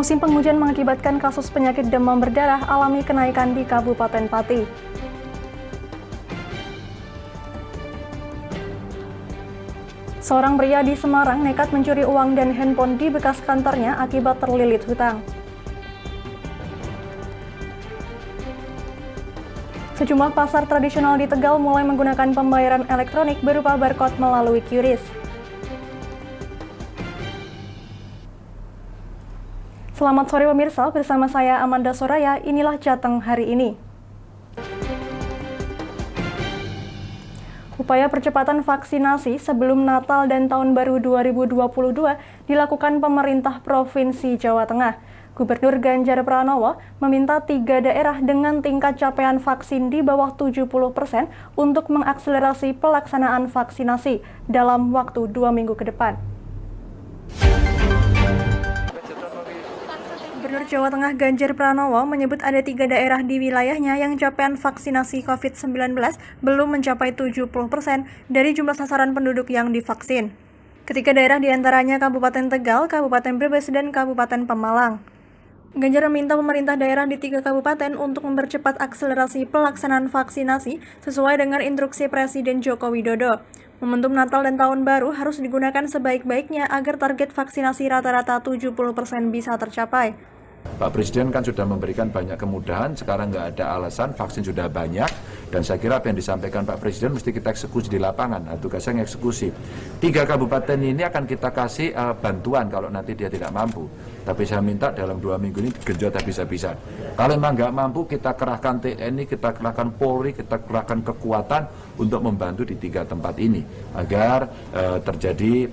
Musim penghujan mengakibatkan kasus penyakit demam berdarah alami kenaikan di Kabupaten Pati. Seorang pria di Semarang nekat mencuri uang dan handphone di bekas kantornya akibat terlilit hutang. Sejumlah pasar tradisional di Tegal mulai menggunakan pembayaran elektronik berupa barcode melalui QRIS. Selamat sore pemirsa, bersama saya Amanda Soraya, inilah Jateng hari ini. Upaya percepatan vaksinasi sebelum Natal dan Tahun Baru 2022 dilakukan pemerintah Provinsi Jawa Tengah. Gubernur Ganjar Pranowo meminta 3 daerah dengan tingkat capaian vaksin di bawah 70% untuk mengakselerasi pelaksanaan vaksinasi dalam waktu 2 minggu ke depan. Gubernur Jawa Tengah Ganjar Pranowo menyebut ada 3 daerah di wilayahnya yang capaian vaksinasi COVID-19 belum mencapai 70% dari jumlah sasaran penduduk yang divaksin. Ketiga daerah diantaranya Kabupaten Tegal, Kabupaten Brebes, dan Kabupaten Pemalang. Ganjar meminta pemerintah daerah di 3 kabupaten untuk mempercepat akselerasi pelaksanaan vaksinasi sesuai dengan instruksi Presiden Joko Widodo. Momentum Natal dan Tahun Baru harus digunakan sebaik-baiknya agar target vaksinasi rata-rata 70% bisa tercapai. Pak Presiden kan sudah memberikan banyak kemudahan, sekarang nggak ada alasan, vaksin sudah banyak, dan saya kira apa yang disampaikan Pak Presiden mesti kita eksekusi di lapangan, tugasnya eksekusi. 3 kabupaten ini akan kita kasih bantuan kalau nanti dia tidak mampu, tapi saya minta dalam 2 minggu ini genjot habis-habisan. Kalau memang nggak mampu, kita kerahkan TNI, kita kerahkan Polri, kita kerahkan kekuatan untuk membantu di 3 tempat ini, agar terjadi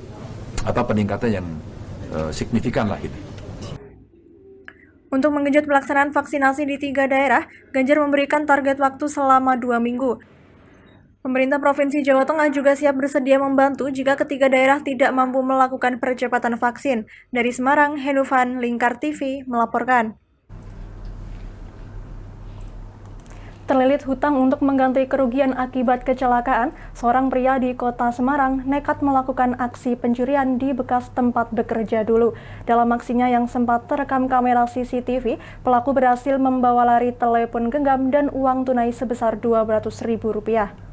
peningkatan yang signifikan lah gitu. Untuk menggenjot pelaksanaan vaksinasi di 3 daerah, Ganjar memberikan target waktu selama 2 minggu. Pemerintah Provinsi Jawa Tengah juga siap bersedia membantu jika ketiga daerah tidak mampu melakukan percepatan vaksin. Dari Semarang, Henufan, Lingkar TV melaporkan. Terlilit hutang untuk mengganti kerugian akibat kecelakaan, seorang pria di kota Semarang nekat melakukan aksi pencurian di bekas tempat bekerja dulu. Dalam aksinya yang sempat terekam kamera CCTV, pelaku berhasil membawa lari telepon genggam dan uang tunai sebesar Rp200.000.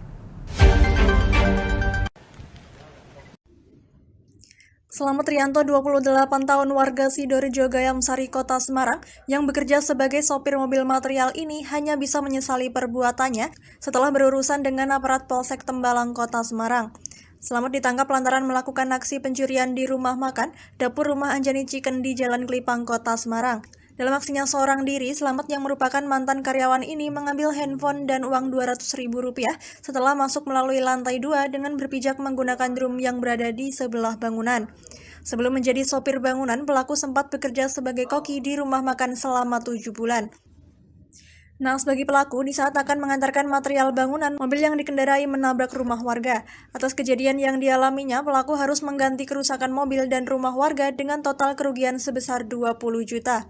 Selamat Rianto, 28 tahun warga Sidorejo Gayamsari, Kota Semarang, yang bekerja sebagai sopir mobil material ini hanya bisa menyesali perbuatannya setelah berurusan dengan aparat Polsek Tembalang, Kota Semarang. Selamat ditangkap lantaran melakukan aksi pencurian di rumah makan, dapur rumah Anjani Chicken di Jalan Kelipang, Kota Semarang. Dalam aksinya seorang diri, Selamat yang merupakan mantan karyawan ini mengambil handphone dan uang Rp200.000 setelah masuk melalui lantai 2 dengan berpijak menggunakan drum yang berada di sebelah bangunan. Sebelum menjadi sopir bangunan, pelaku sempat bekerja sebagai koki di rumah makan selama 7 bulan. Naas bagi pelaku, di saat akan mengantarkan material bangunan, mobil yang dikendarai menabrak rumah warga. Atas kejadian yang dialaminya, pelaku harus mengganti kerusakan mobil dan rumah warga dengan total kerugian sebesar 20 juta.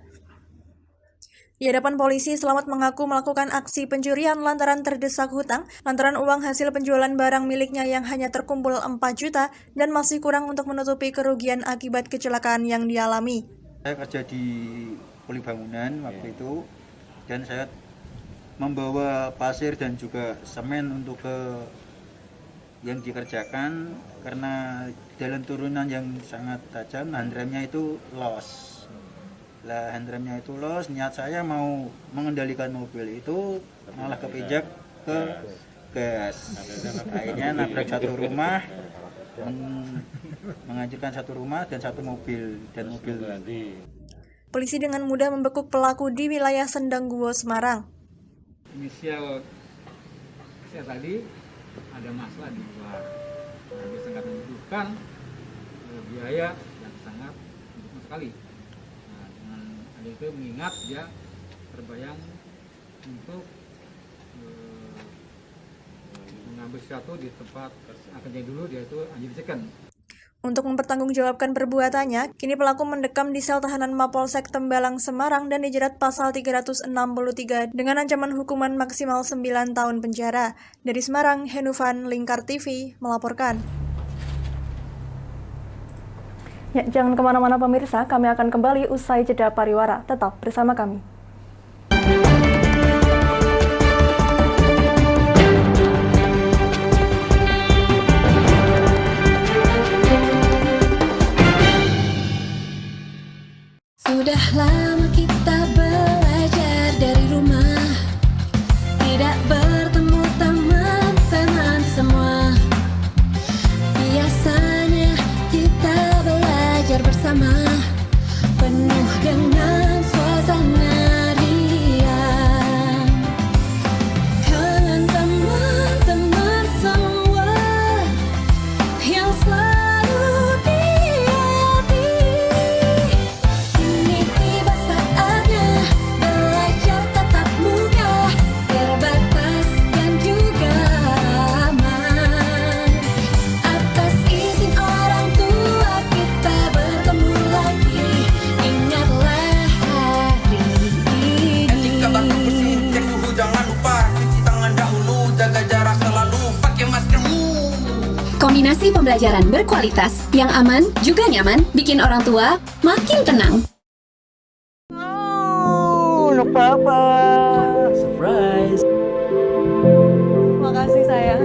Di hadapan polisi, Selamat mengaku melakukan aksi pencurian lantaran terdesak hutang, lantaran uang hasil penjualan barang miliknya yang hanya terkumpul 4 juta dan masih kurang untuk menutupi kerugian akibat kecelakaan yang dialami. Saya kerja di kuli bangunan waktu itu, dan saya membawa pasir dan juga semen untuk ke yang dikerjakan karena jalan turunan yang sangat tajam, handremnya itu los. Handremnya itu los, niat saya mau mengendalikan mobil itu malah kepijak ke gas. Akhirnya nabrak satu rumah, menghancurkan satu rumah dan satu mobil Polisi dengan mudah membekuk pelaku di wilayah Sendangguwo, Semarang. Inisial saya tadi ada masalah di luar, dia sangat membutuhkan biaya yang sangat mendukung sekali. Itu mengingat dia terbayang untuk mengambil sesuatu di tempat akhirnya dulu dia itu Anjani Chicken. Untuk mempertanggungjawabkan perbuatannya, kini pelaku mendekam di sel tahanan Mapolsek Tembalang, Semarang dan dijerat pasal 363 dengan ancaman hukuman maksimal 9 tahun penjara. Dari Semarang, Henufan, Lingkar TV melaporkan. Ya, jangan kemana-mana pemirsa, kami akan kembali usai jeda pariwara. Tetap bersama kami. Sudah lama kita belajar dari rumah, tidak bertemu teman-teman semua. Biasanya kita belajar bersama, penuh dengan suasana riang. Kangen teman-teman semua yang selalu di hati. Kini tiba saatnya belajar tatap muka, terbatas dan juga aman. Atas izin orang tua kita bertemu lagi, ingatlah hari ini. Etika baku bersih, cek suhu jangan lupa, cuci tangan dahulu, jaga jarak selalu, pakai maskermu. Kombinasi pembelajaran berkualitas yang aman juga nyaman bikin orang tua makin tenang. Untuk Papa. Surprise. Makasih sayang.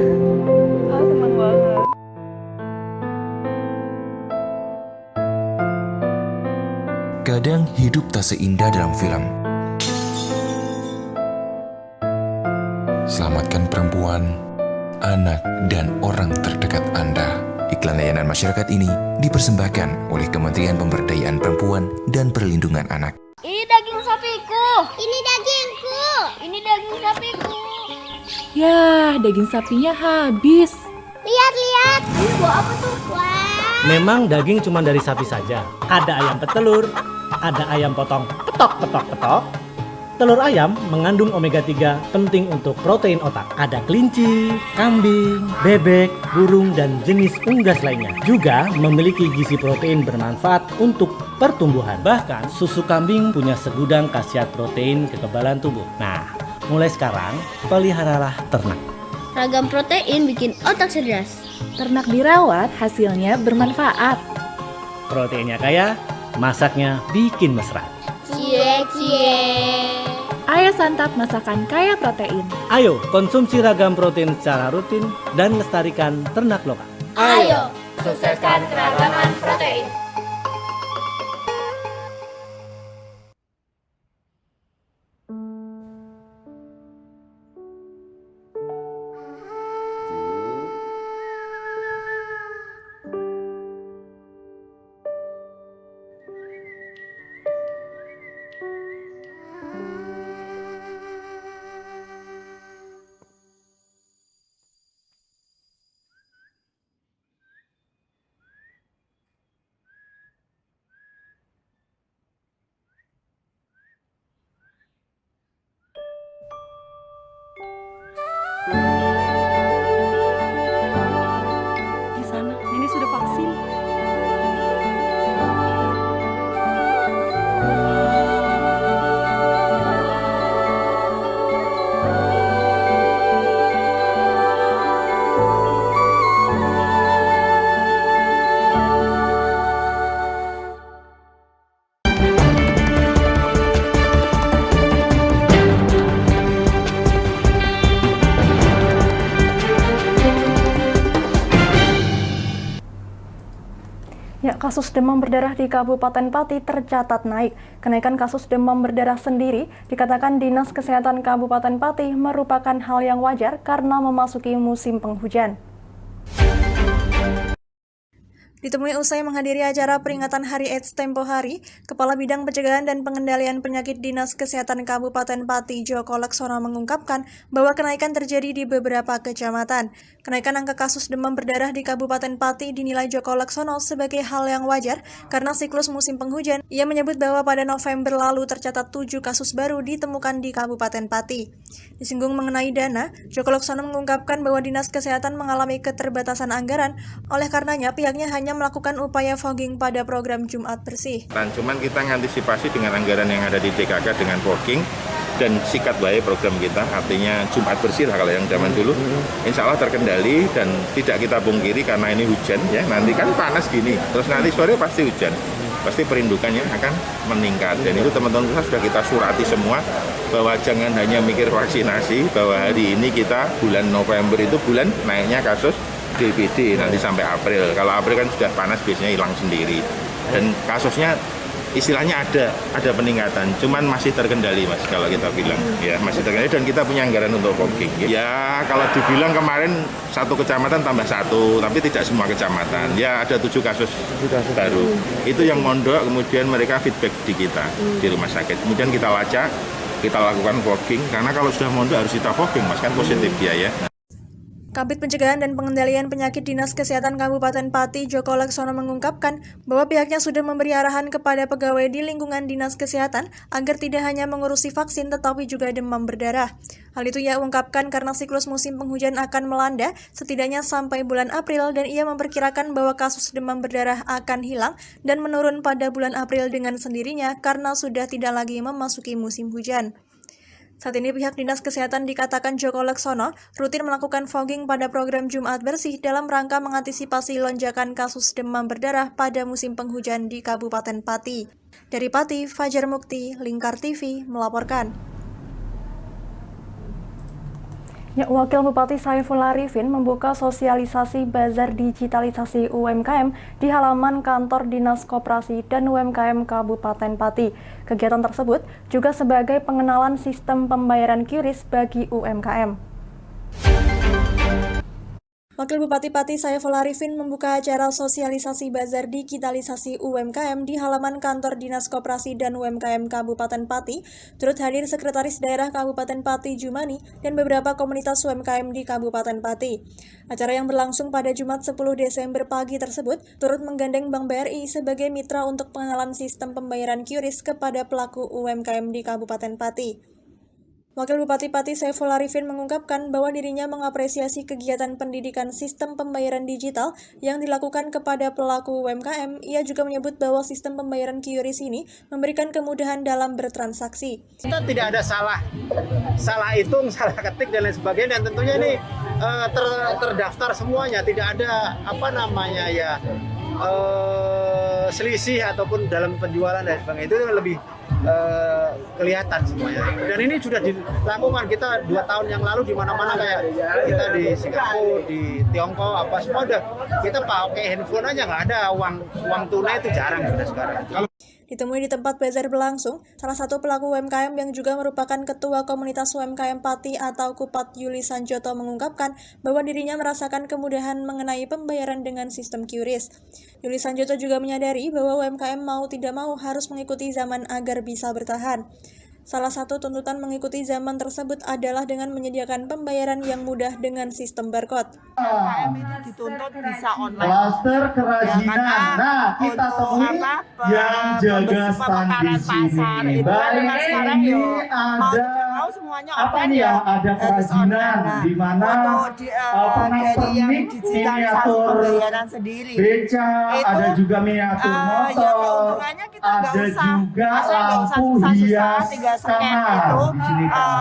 Senang banget. Kadang hidup tak seindah dalam film. Selamatkan perempuan, anak, dan orang terdekat Anda. Iklan layanan masyarakat ini dipersembahkan oleh Kementerian Pemberdayaan Perempuan dan Perlindungan Anak. Ini daging sapiku. Ini dagingku. Ini daging sapiku. Yah, daging sapinya habis. Lihat. Ini buah apa tuh? Wah. Memang daging cuma dari sapi saja. Ada ayam petelur, ada ayam potong ketok. Telur ayam mengandung omega 3 penting untuk protein otak. Ada kelinci, kambing, bebek, burung, dan jenis unggas lainnya. Juga memiliki gizi protein bermanfaat untuk pertumbuhan. Bahkan susu kambing punya segudang khasiat protein kekebalan tubuh. Nah, mulai sekarang peliharalah ternak. Ragam protein bikin otak cerdas. Ternak dirawat, hasilnya bermanfaat. Proteinnya kaya, masaknya bikin mesra. Cie. Ayo santap masakan kaya protein. Ayo konsumsi ragam protein secara rutin dan lestarikan ternak lokal. Ayo, sukseskan keragaman protein. Di sana, Nenek sudah vaksin. Ya, kasus demam berdarah di Kabupaten Pati tercatat naik. Kenaikan kasus demam berdarah sendiri dikatakan Dinas Kesehatan Kabupaten Pati merupakan hal yang wajar karena memasuki musim penghujan. Ditemui usai menghadiri acara peringatan Hari AIDS tempo hari, Kepala Bidang Pencegahan dan Pengendalian Penyakit Dinas Kesehatan Kabupaten Pati, Joko Laksono mengungkapkan bahwa kenaikan terjadi di beberapa kecamatan. Kenaikan angka kasus demam berdarah di Kabupaten Pati dinilai Joko Laksono sebagai hal yang wajar karena siklus musim penghujan. Ia menyebut bahwa pada November lalu tercatat 7 kasus baru ditemukan di Kabupaten Pati. Disinggung mengenai dana, Joko Laksono mengungkapkan bahwa Dinas Kesehatan mengalami keterbatasan anggaran, oleh karenanya pihaknya hanya hanya melakukan upaya fogging pada program Jumat Bersih. Dan cuman kita mengantisipasi dengan anggaran yang ada di DKK dengan fogging dan sikat baik program kita, artinya Jumat Bersih lah kalau yang zaman dulu, insya Allah terkendali dan tidak kita pungkiri karena ini hujan ya, nanti kan panas gini, terus nanti sore pasti hujan, pasti perindukannya akan meningkat dan itu teman-teman sudah kita surati semua bahwa jangan hanya mikir vaksinasi, bahwa hari ini kita bulan November itu bulan naiknya kasus DBD nanti sampai April, kalau April kan sudah panas biasanya hilang sendiri dan kasusnya istilahnya ada peningkatan, cuman masih terkendali Mas kalau kita bilang ya masih terkendali dan kita punya anggaran untuk fogging. Ya kalau dibilang kemarin satu kecamatan tambah satu, tapi tidak semua kecamatan. Ya ada 7 kasus baru. Itu yang mondok, kemudian mereka feedback di kita di rumah sakit. Kemudian kita lacak, kita lakukan fogging karena kalau sudah mondok harus kita fogging Mas kan positif dia ya. Kabid Pencegahan dan Pengendalian Penyakit Dinas Kesehatan Kabupaten Pati, Joko Laksono mengungkapkan bahwa pihaknya sudah memberi arahan kepada pegawai di lingkungan Dinas Kesehatan agar tidak hanya mengurusi vaksin tetapi juga demam berdarah. Hal itu ia ungkapkan karena siklus musim penghujan akan melanda setidaknya sampai bulan April dan ia memperkirakan bahwa kasus demam berdarah akan hilang dan menurun pada bulan April dengan sendirinya karena sudah tidak lagi memasuki musim hujan. Saat ini pihak Dinas Kesehatan dikatakan Joko Laksono rutin melakukan fogging pada program Jumat Bersih dalam rangka mengantisipasi lonjakan kasus demam berdarah pada musim penghujan di Kabupaten Pati. Dari Pati, Fajar Mukti, Lingkar TV melaporkan. Wakil Bupati Saiful Arifin membuka sosialisasi bazar digitalisasi UMKM di halaman kantor Dinas Koperasi dan UMKM Kabupaten Pati. Kegiatan tersebut juga sebagai pengenalan sistem pembayaran QRIS bagi UMKM. Wakil Bupati Pati Saiful Arifin membuka acara sosialisasi bazar digitalisasi UMKM di halaman kantor Dinas Koperasi dan UMKM Kabupaten Pati. Turut hadir Sekretaris Daerah Kabupaten Pati Jumani dan beberapa komunitas UMKM di Kabupaten Pati. Acara yang berlangsung pada Jumat 10 Desember pagi tersebut turut menggandeng Bank BRI sebagai mitra untuk pengenalan sistem pembayaran QRIS kepada pelaku UMKM di Kabupaten Pati. Wakil Bupati Pati Saiful Arifin mengungkapkan bahwa dirinya mengapresiasi kegiatan pendidikan sistem pembayaran digital yang dilakukan kepada pelaku UMKM. Ia juga menyebut bahwa sistem pembayaran QRIS ini memberikan kemudahan dalam bertransaksi. Kita tidak ada salah hitung, salah ketik dan lain sebagainya dan tentunya ini terdaftar semuanya, tidak ada selisih ataupun dalam penjualan dan sebagainya, itu lebih kelihatan semuanya. Dan ini sudah dilakukan kita 2 tahun yang lalu di mana-mana kayak kita di Singapura, di Tiongkok, semua udah kita pakai handphone aja, nggak ada uang tunai, itu jarang sudah sekarang. Ditemui di tempat bazar berlangsung, salah satu pelaku UMKM yang juga merupakan Ketua Komunitas UMKM Pati atau Kupat Yuli Sanjoto mengungkapkan bahwa dirinya merasakan kemudahan mengenai pembayaran dengan sistem QRIS. Yuli Sanjoto juga menyadari bahwa UMKM mau tidak mau harus mengikuti zaman agar bisa bertahan. Salah satu tuntutan mengikuti zaman tersebut adalah dengan menyediakan pembayaran yang mudah dengan sistem barcode. UMKM itu dituntut bisa online. Klaster kerajinan. Nah, kita temui yang jaga stand di sini. Baik, ini ada semuanya ada kerajinan di mana pernak-pernik miniatur beca, ada juga miniatur motor, ada juga lampu hias kamar.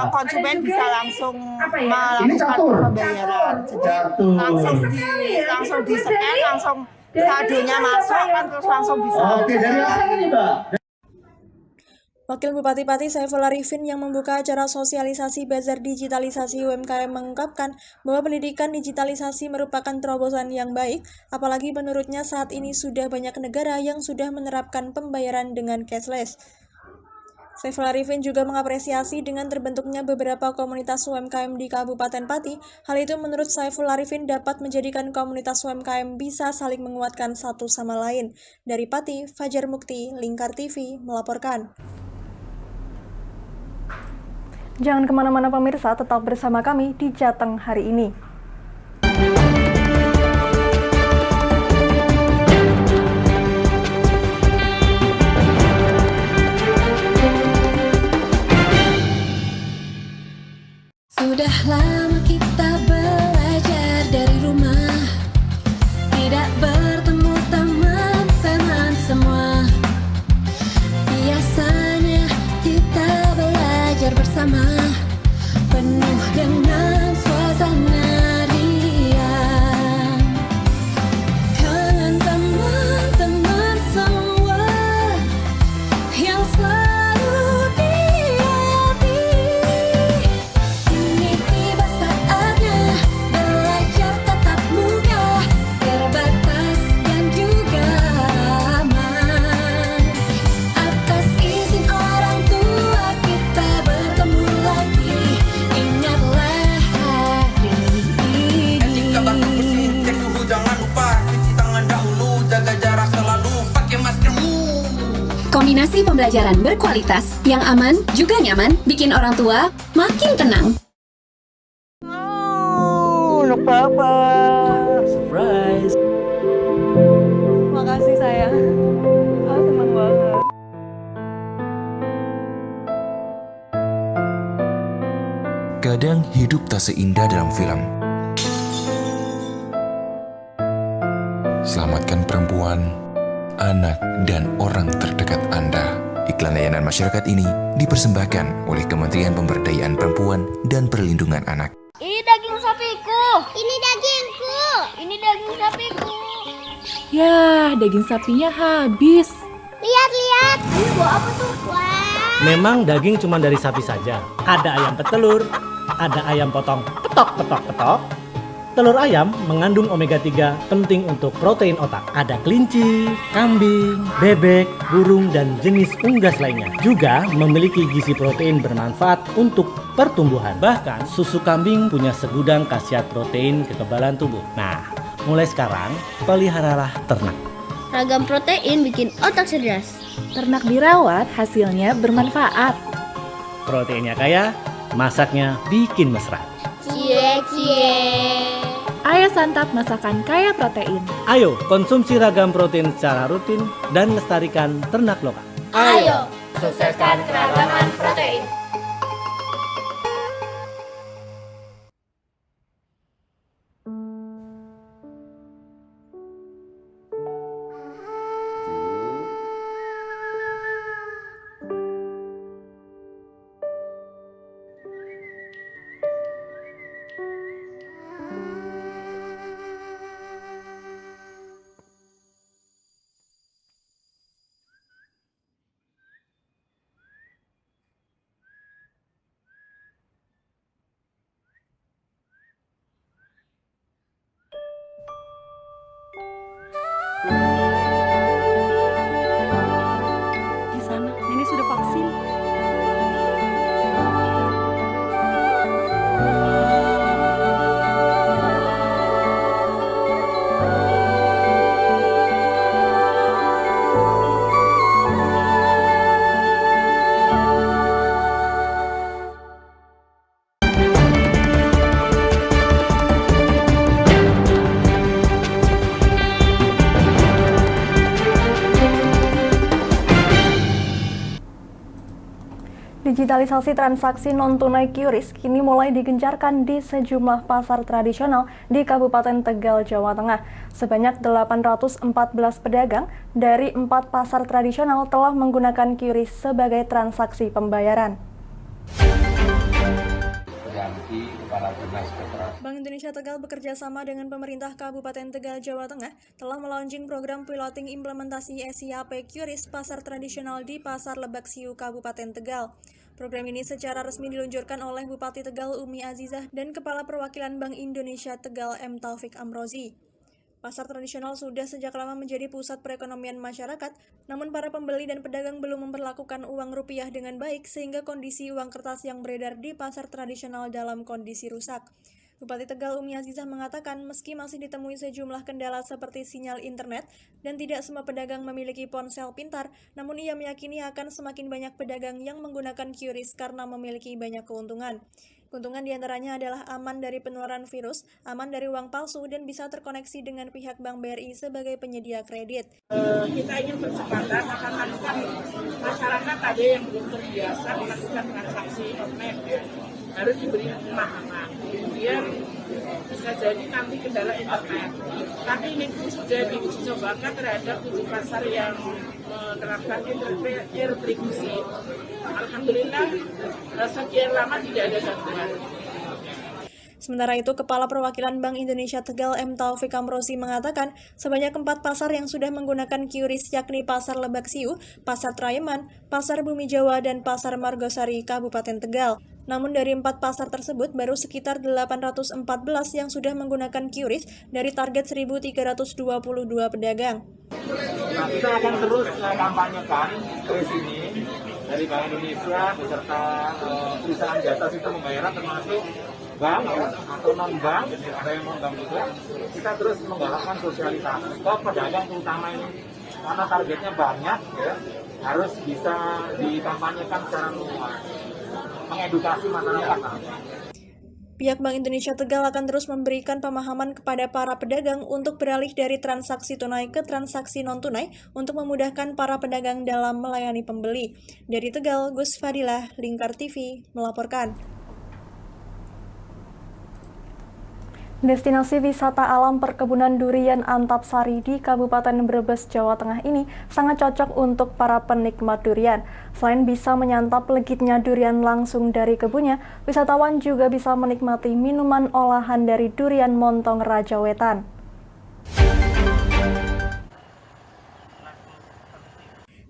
Konsumen bisa langsung melakukan pembayaran. Langsung di scan, langsung saldonya masuk kan, terus langsung bisa. Oke, dari apa ini, Mbak? Wakil Bupati Pati Saiful Arifin yang membuka acara sosialisasi bazar digitalisasi UMKM mengungkapkan bahwa pendidikan digitalisasi merupakan terobosan yang baik, apalagi menurutnya saat ini sudah banyak negara yang sudah menerapkan pembayaran dengan cashless. Saiful Arifin juga mengapresiasi dengan terbentuknya beberapa komunitas UMKM di Kabupaten Pati. Hal itu menurut Saiful Arifin dapat menjadikan komunitas UMKM bisa saling menguatkan satu sama lain. Dari Pati, Fajar Mukti, Lingkar TV melaporkan. Jangan kemana-mana pemirsa, tetap bersama kami di Jateng hari ini. Sudah lama kita belajar dari rumah, tidak bertemu teman. kombinasi pembelajaran berkualitas yang aman juga nyaman, bikin orang tua makin tenang. Oh, anak papa. Surprise. Makasih sayang. Seneng banget. Kadang hidup tak seindah dalam film. Selamatkan perempuan, anak, dan orang terdekat Anda. Iklan layanan masyarakat ini dipersembahkan oleh Kementerian Pemberdayaan Perempuan dan Perlindungan Anak. Ini daging sapiku. Ini dagingku. Ini daging sapiku. Yah, daging sapinya habis. Lihat. Ini buah apa tuh? Wah. Memang daging cuma dari sapi saja. Ada ayam petelur, ada ayam potong petok. Telur ayam mengandung omega 3 penting untuk protein otak. Ada kelinci, kambing, bebek, burung, dan jenis unggas lainnya. Juga memiliki gizi protein bermanfaat untuk pertumbuhan. Bahkan susu kambing punya segudang khasiat protein kekebalan tubuh. Nah, mulai sekarang peliharalah ternak. Ragam protein bikin otak cerdas. Ternak dirawat, hasilnya bermanfaat. Proteinnya kaya, masaknya bikin mesra. Cie. Ayo santap masakan kaya protein. Ayo konsumsi ragam protein secara rutin dan lestarikan ternak lokal. Ayo, sukseskan keragaman protein. Di sana, Nenek sudah vaksin. Digitalisasi transaksi non-tunai QRIS kini mulai digencarkan di sejumlah pasar tradisional di Kabupaten Tegal, Jawa Tengah. Sebanyak 814 pedagang dari 4 pasar tradisional telah menggunakan QRIS sebagai transaksi pembayaran. Bank Indonesia Tegal bekerja sama dengan pemerintah Kabupaten Tegal, Jawa Tengah telah melaunching program piloting implementasi SIAP QRIS pasar tradisional di Pasar Lebak Siu, Kabupaten Tegal. Program ini secara resmi diluncurkan oleh Bupati Tegal Umi Azizah dan Kepala Perwakilan Bank Indonesia Tegal M. Taufik Amrozi. Pasar tradisional sudah sejak lama menjadi pusat perekonomian masyarakat, namun para pembeli dan pedagang belum memperlakukan uang rupiah dengan baik sehingga kondisi uang kertas yang beredar di pasar tradisional dalam kondisi rusak. Bupati Tegal Umi Azizah mengatakan meski masih ditemui sejumlah kendala seperti sinyal internet dan tidak semua pedagang memiliki ponsel pintar, namun ia meyakini akan semakin banyak pedagang yang menggunakan QRIS karena memiliki banyak keuntungan. Keuntungan diantaranya adalah aman dari penularan virus, aman dari uang palsu, dan bisa terkoneksi dengan pihak Bank BRI sebagai penyedia kredit. Kita ingin percepatan akan melakukan masyarakat ada yang belum terbiasa melakukan transaksi online ya. Harus diberi pemahaman. Kemudian bisa jadi nanti kendala internet. Tapi ini pun sudah diuji cobakan terhadap 7 pasar yang menerapkan interdistribusi. Alhamdulillah sekian lama tidak ada gangguan. Sementara itu, Kepala Perwakilan Bank Indonesia Tegal M. Taufik Amrozi mengatakan sebanyak 4 pasar yang sudah menggunakan QRIS yakni Pasar Lebak Siu, Pasar Trayeman, Pasar Bumi Jawa, dan Pasar Margosari, Kabupaten Tegal. Namun dari 4 pasar tersebut baru sekitar 814 yang sudah menggunakan QRIS dari target 1.322 pedagang. Nah, kita akan terus kampanyekan QRIS ini dari Bank Indonesia beserta perusahaan jasa sistem pembayaran termasuk bank atau non-bank, ada yang non-bank juga. Kita terus menggalakkan sosialisasi ke pedagang terutama ini karena targetnya banyak ya. harus bisa dikampanyekan secara luas, mengedukasi masyarakat. Pihak Bank Indonesia Tegal akan terus memberikan pemahaman kepada para pedagang untuk beralih dari transaksi tunai ke transaksi non-tunai untuk memudahkan para pedagang dalam melayani pembeli. Dari Tegal, Gus Fadilah, Lingkar TV, melaporkan. Destinasi wisata alam perkebunan durian Antapsari di Kabupaten Brebes, Jawa Tengah ini sangat cocok untuk para penikmat durian. Selain bisa menyantap legitnya durian langsung dari kebunnya, wisatawan juga bisa menikmati minuman olahan dari durian montong Raja Wetan.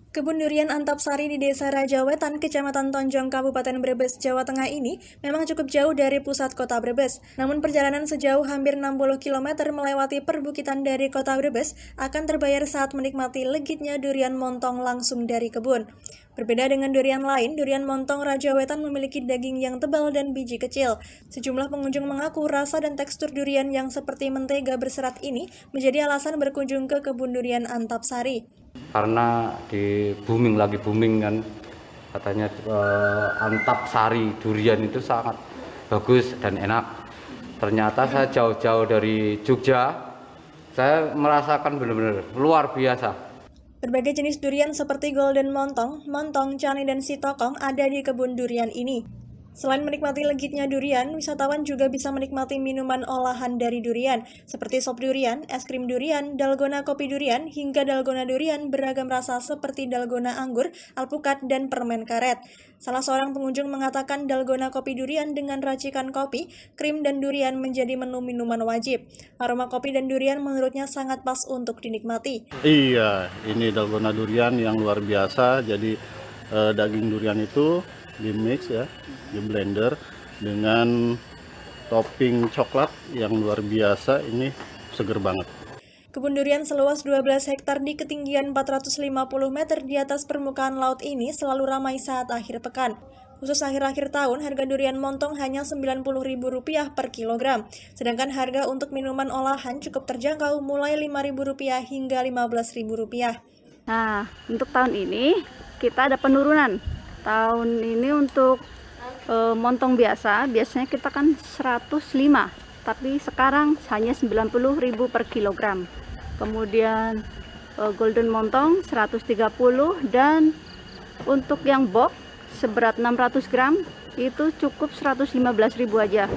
Kebun durian Antapsari di Desa Raja Wetan, Kecamatan Tonjong, Kabupaten Brebes, Jawa Tengah ini memang cukup jauh dari pusat kota Brebes. Namun perjalanan sejauh hampir 60 km melewati perbukitan dari kota Brebes akan terbayar saat menikmati legitnya durian montong langsung dari kebun. Berbeda dengan durian lain, durian montong Raja Wetan memiliki daging yang tebal dan biji kecil. Sejumlah pengunjung mengaku rasa dan tekstur durian yang seperti mentega berserat ini menjadi alasan berkunjung ke kebun durian Antapsari. Karena lagi booming kan, katanya Antapsari durian itu sangat bagus dan enak. Ternyata saya jauh-jauh dari Jogja, saya merasakan benar-benar luar biasa. Berbagai jenis durian seperti golden montong, cani, dan sitokong ada di kebun durian ini. Selain menikmati legitnya durian, wisatawan juga bisa menikmati minuman olahan dari durian, seperti sop durian, es krim durian, dalgona kopi durian, hingga dalgona durian beragam rasa seperti dalgona anggur, alpukat, dan permen karet. Salah seorang pengunjung mengatakan dalgona kopi durian dengan racikan kopi, krim, dan durian menjadi menu minuman wajib. Aroma kopi dan durian menurutnya sangat pas untuk dinikmati. Iya, ini dalgona durian yang luar biasa, jadi daging durian itu di mix ya, di blender dengan topping coklat yang luar biasa, ini seger banget. Kebun durian seluas 12 hektar di ketinggian 450 meter di atas permukaan laut ini selalu ramai saat akhir pekan. Khusus akhir-akhir tahun, harga durian montong hanya Rp90.000 per kilogram. Sedangkan harga untuk minuman olahan cukup terjangkau mulai Rp5.000 hingga Rp15.000. Nah, untuk tahun ini kita ada penurunan. Tahun ini untuk montong biasanya kita kan 105, tapi sekarang hanya 90.000 per kilogram. Kemudian golden montong 130, dan untuk yang box seberat 600 gram itu cukup 115.000 aja.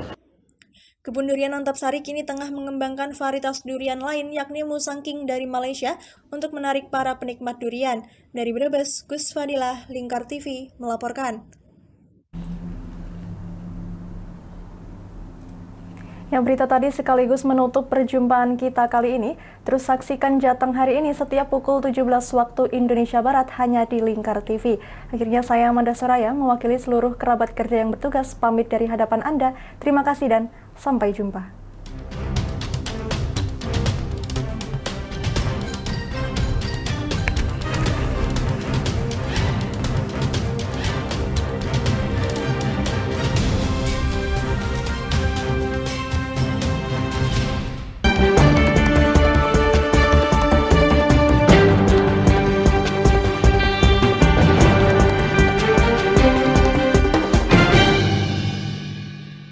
Kebun durian Antapsari kini tengah mengembangkan varietas durian lain yakni Musang King dari Malaysia untuk menarik para penikmat durian. Dari Brebes, Gus Fadilah, Lingkar TV, melaporkan. Yang berita tadi sekaligus menutup perjumpaan kita kali ini. Terus saksikan Jateng hari ini setiap pukul 17 waktu Indonesia Barat hanya di Lingkar TV. Akhirnya saya Amanda Soraya mewakili seluruh kerabat kerja yang bertugas pamit dari hadapan Anda. Terima kasih dan sampai jumpa.